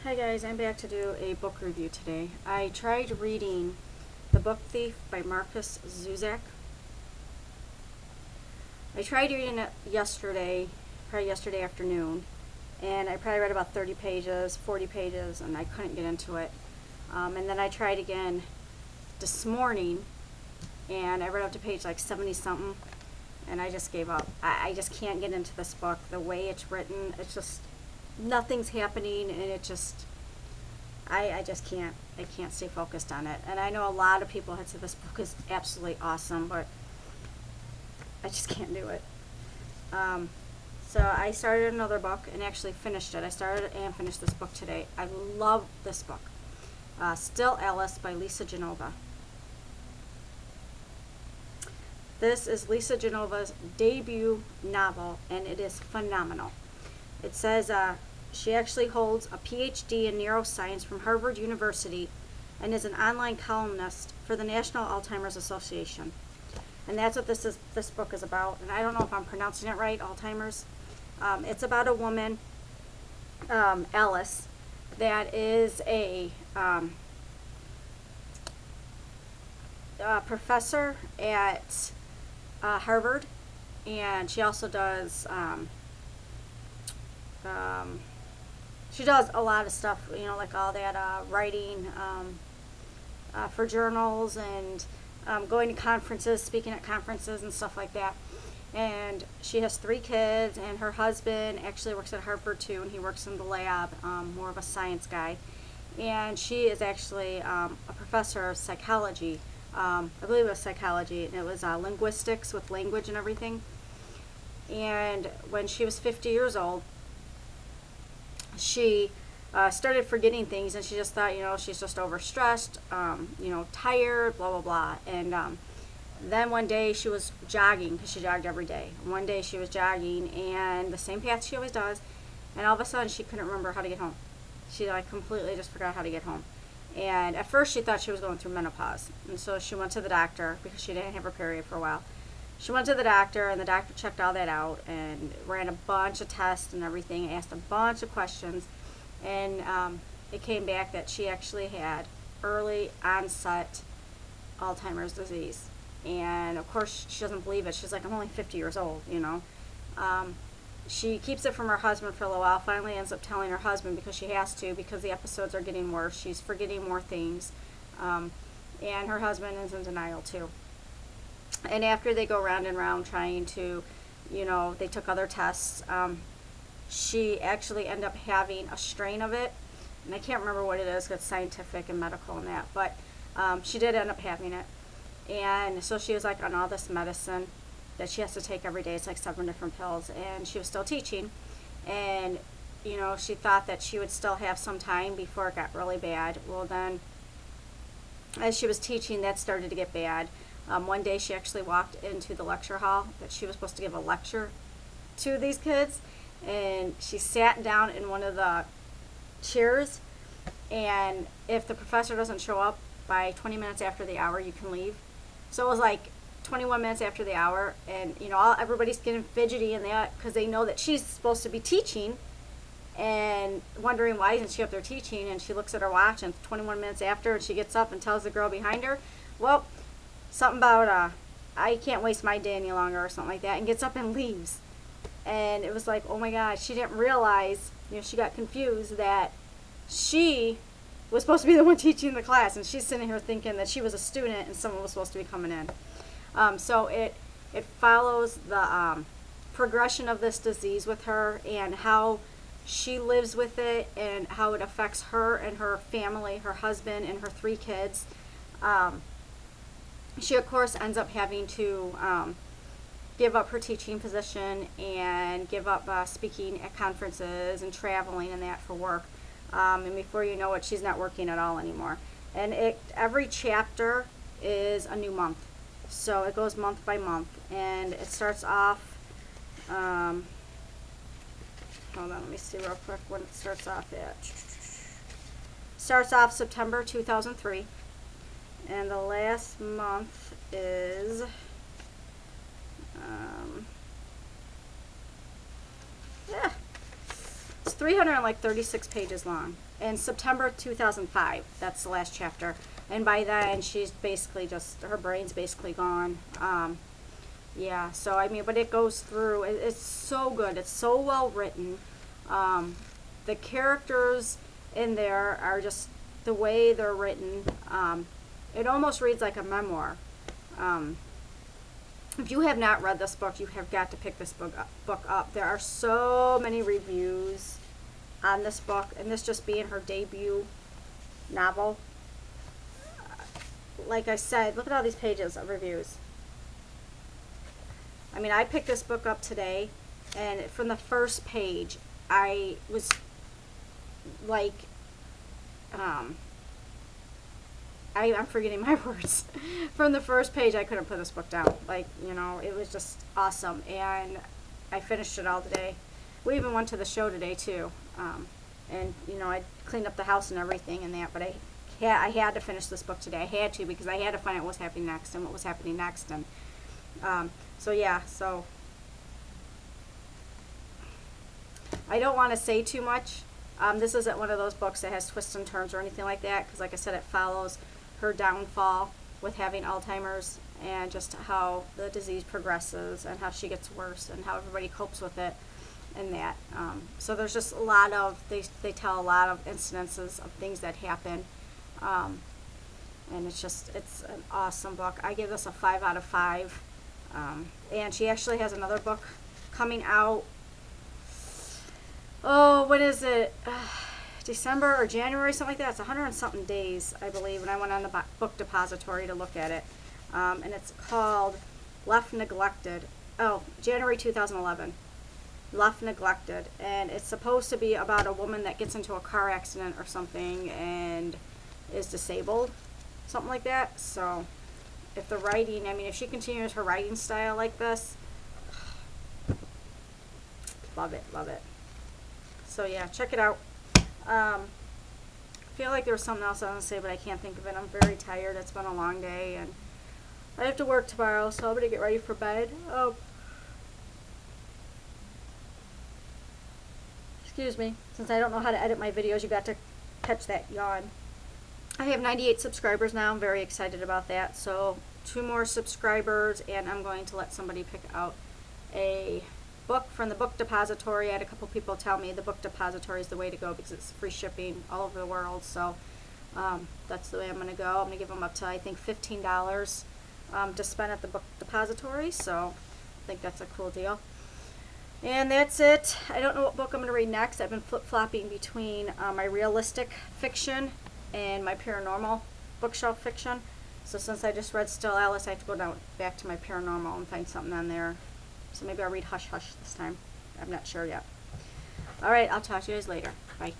Hi guys, I'm back to do a book review today. I tried reading The Book Thief by Marcus Zuzak. I tried reading it yesterday, probably yesterday afternoon, and I probably read about 30 pages, 40 pages, and I couldn't get into it. And then I tried again this morning, and I read up to page like 70 something, and I just gave up. I just can't get into this book. The way it's written, it's just, nothing's happening, and it just, I just can't. I can't stay focused on it. And I know a lot of people had said this book is absolutely awesome, but I just can't do it. So I started another book and actually finished it. I started and finished this book today. I love this book. Still Alice by Lisa Genova. This is Lisa Genova's debut novel, and it is phenomenal. It says she actually holds a PhD in neuroscience from Harvard University and is an online columnist for the National Alzheimer's Association. And that's what this book is about. And I don't know if I'm pronouncing it right, Alzheimer's. It's about a woman, Alice, that is a professor at Harvard, and she also does she does a lot of stuff, you know, like all that writing for journals and going to conferences, speaking at conferences and stuff like that. And she has 3 kids, and her husband actually works at Harvard too, and he works in the lab, more of a science guy. And she is actually a professor of psychology. I believe it was psychology, and it was linguistics with language and everything. And when she was 50 years old, she started forgetting things, and she just thought, you know, she's just overstressed, you know, tired, blah, blah, blah. And then one day she was jogging, because she jogged every day. One day she was jogging, and the same path she always does, and all of a sudden she couldn't remember how to get home. She like completely just forgot how to get home. And at first she thought she was going through menopause, and so she went to the doctor because she didn't have her period for a while. She went to the doctor, and the doctor checked all that out and ran a bunch of tests and everything, asked a bunch of questions, and it came back that she actually had early onset Alzheimer's disease. And of course she doesn't believe it. She's like, I'm only 50 years old, you know. She keeps it from her husband for a little while, finally ends up telling her husband because she has to, because the episodes are getting worse. She's forgetting more things. And her husband is in denial too. And after they go round and round trying to, you know, they took other tests, she actually ended up having a strain of it. And I can't remember what it is, because it's scientific and medical and that. But she did end up having it. And so she was like on all this medicine that she has to take every day. It's like 7 different pills. And she was still teaching. And, you know, she thought that she would still have some time before it got really bad. Well, then, as she was teaching, that started to get bad. One day she actually walked into the lecture hall that she was supposed to give a lecture to these kids, and she sat down in one of the chairs, and if the professor doesn't show up by 20 minutes after the hour, you can leave. So it was like 21 minutes after the hour, and you know, everybody's getting fidgety and that because they know that she's supposed to be teaching, and wondering why isn't she up there teaching. And she looks at her watch, and 21 minutes after, and she gets up and tells the girl behind her, well, something about I can't waste my day any longer or something like that, and gets up and leaves. And it was like, oh my gosh, she didn't realize, you know, she got confused that she was supposed to be the one teaching the class, and she's sitting here thinking that she was a student and someone was supposed to be coming in. So it follows the progression of this disease with her, and how she lives with it, and how it affects her and her family, her husband and her 3 kids. She of course ends up having to give up her teaching position and give up speaking at conferences and traveling and that for work. And before you know it, she's not working at all anymore. And every chapter is a new month. So it goes month by month. And it starts off, hold on, let me see real quick when it starts off at. Starts off September 2003. And the last month is yeah, it's 336 pages long. In September 2005, that's the last chapter. And by then, she's basically just, her brain's basically gone. Yeah, so I mean, but it goes through, it's so good. It's so well written. The characters in there are just, the way they're written, it almost reads like a memoir. If you have not read this book, you have got to pick this book up. There are so many reviews on this book, and this just being her debut novel. Like I said, look at all these pages of reviews. I mean, I picked this book up today, and from the first page, I was like, I'm forgetting my words. From the first page, I couldn't put this book down. Like, you know, it was just awesome. And I finished it all today. We even went to the show today, too. And, you know, I cleaned up the house and everything and that. But I had to finish this book today. I had to, because I had to find out what was happening next and what was happening next. And so, yeah, so I don't want to say too much. This isn't one of those books that has twists and turns or anything like that, because like I said, it follows her downfall with having Alzheimer's and just how the disease progresses and how she gets worse and how everybody copes with it and that. So there's just a lot of, they tell a lot of incidences of things that happen. And it's an awesome book. I give this a 5 out of 5. And she actually has another book coming out. Oh, what is it? December or January, something like that. It's 100 and something days, I believe, and I went on the book depository to look at it. And it's called Left Neglected. Oh, January 2011. Left Neglected. And it's supposed to be about a woman that gets into a car accident or something and is disabled. Something like that. So, if the writing, I mean, if she continues her writing style like this, love it, love it. So yeah, check it out. I feel like there was something else I want to say, but I can't think of it. I'm very tired. It's been a long day, and I have to work tomorrow, so I'm going to get ready for bed. Excuse me. Since I don't know how to edit my videos, you got to catch that yawn. I have 98 subscribers now. I'm very excited about that. So 2 more subscribers, and I'm going to let somebody pick out a book from the book depository. I had a couple people tell me the book depository is the way to go because it's free shipping all over the world. So that's the way I'm going to go. I'm going to give them up to, I think, $15 to spend at the book depository. So I think that's a cool deal. And that's it. I don't know what book I'm going to read next. I've been flip-flopping between my realistic fiction and my paranormal bookshelf fiction. So since I just read Still Alice, I have to go back to my paranormal and find something on there. So maybe I'll read Hush Hush this time. I'm not sure yet. All right, I'll talk to you guys later. Bye.